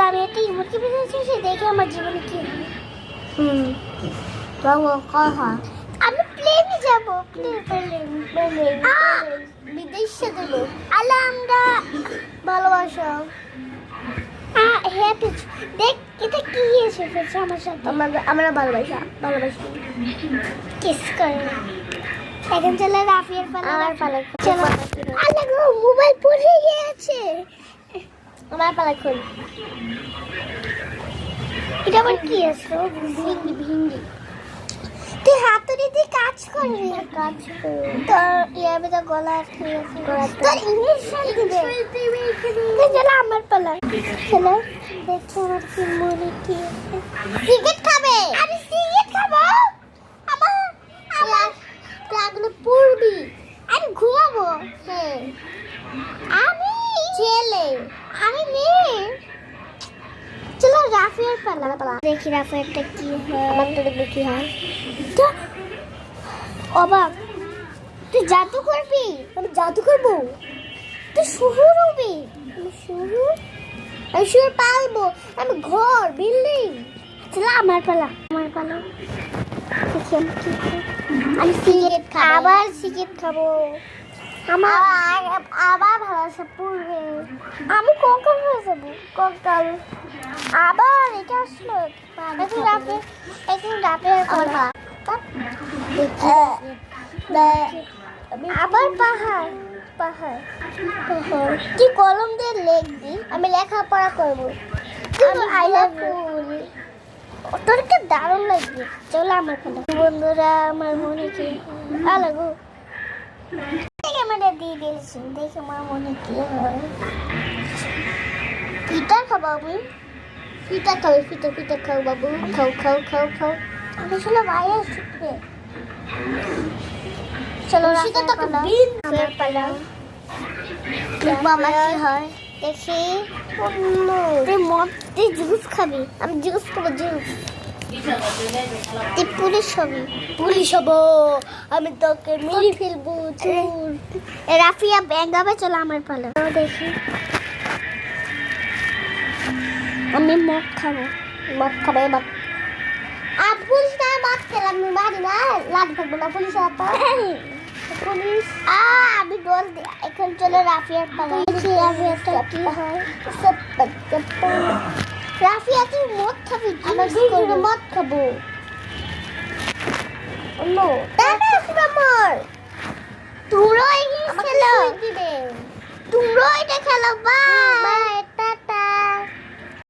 আমি একটা ইমোটকে পেয়েছি, সে দেখে আমার জীবনে কি হয়। আমি প্লেনে যাব, বিদেশে দেব। আল্লাহ আমরা ভালোবাসা। হ্যাপি দেখ, এটা কি এসেছে আমার সাথে। আমরা ভালোবাসি কিস করে। এখন চলে রাফিয়ার পালা। আমার পালা চলো। আল্লাহ গো, মোবাইল পড়ে গেছে। আমার পালা খোল। এটা আবার কি আছে? ভিঙ্গি। তুই হাতুড়ি দিয়ে কাজ করবি। তোর ইয়াবে তো গলা আটকে গেছে। তোর ইঞ্জেকশন দিবে। চলো আমার পালা। চলো দেখো আমার কি মনে কি আছে। সিগারেট খাবে? আমি সিগারেট খাবো। আমার লাগলে পড়বি। আমি ঘুমাবো। হ্যাঁ আমি ছেলে, আমি মেয়ে। চলো রাফিয়ার পালা। দেখি রাফিয়ারটা কি হয়। আমার তো দেখবি কি হয়। অবাক, তুই জাদু করবি? আমি জাদু করবো। তুই শুহুর হবি। আমি শুহুর পালবো। আমি ঘর বিল্ডিং। চলো আমার পালা। দেখি আমি কি করি। আমি সিগারেট খাবো। আবার সিগারেট খাবো। আবার ভালোবাসা পড়বে। আমি কঙ্কাল হয়ে যাবো। কঙ্কাল আবার এটা আসলো। এখন রাপে আবার পাহাড়। তুই কলম দিয়ে লিখবি, আমি লেখাপড়া করবো। I love you. তোর কি দারুণ লাগবে। চলো আমার পালা। বন্ধুরা আমার মনে কি আলাগো ক্যামেরা দিয়ে দিয়েছি। দেখে আমার মনে কি হয়। পিঠা খাবো আমি। পিঠা খাও বাবু। খাও। আমি চলো বাইরে শিখবে। চলো পালা। আমার কি হয় দেখি। তুই জুস খাবি? আমি জুস খাবো। তুই পুলিশ হবো। আমি তোকে মেরে ফেলবো। রাফিয়া ব্যাগ হবে। চলো আমার পালা। দেখি আমি মদ খাবো। এবার পুলিশ না মদ খেলাম। আমি মারি না, লাঠি থাকবো না। পুলিশ আমি ডোল দিই। এখন চলো রাফিয়ার পালা। রাফিয়াটা কি হয়। রাফিয়া তুই মদ খাবি? মদ খাবো। তোমরা এটা খেলো। বাই।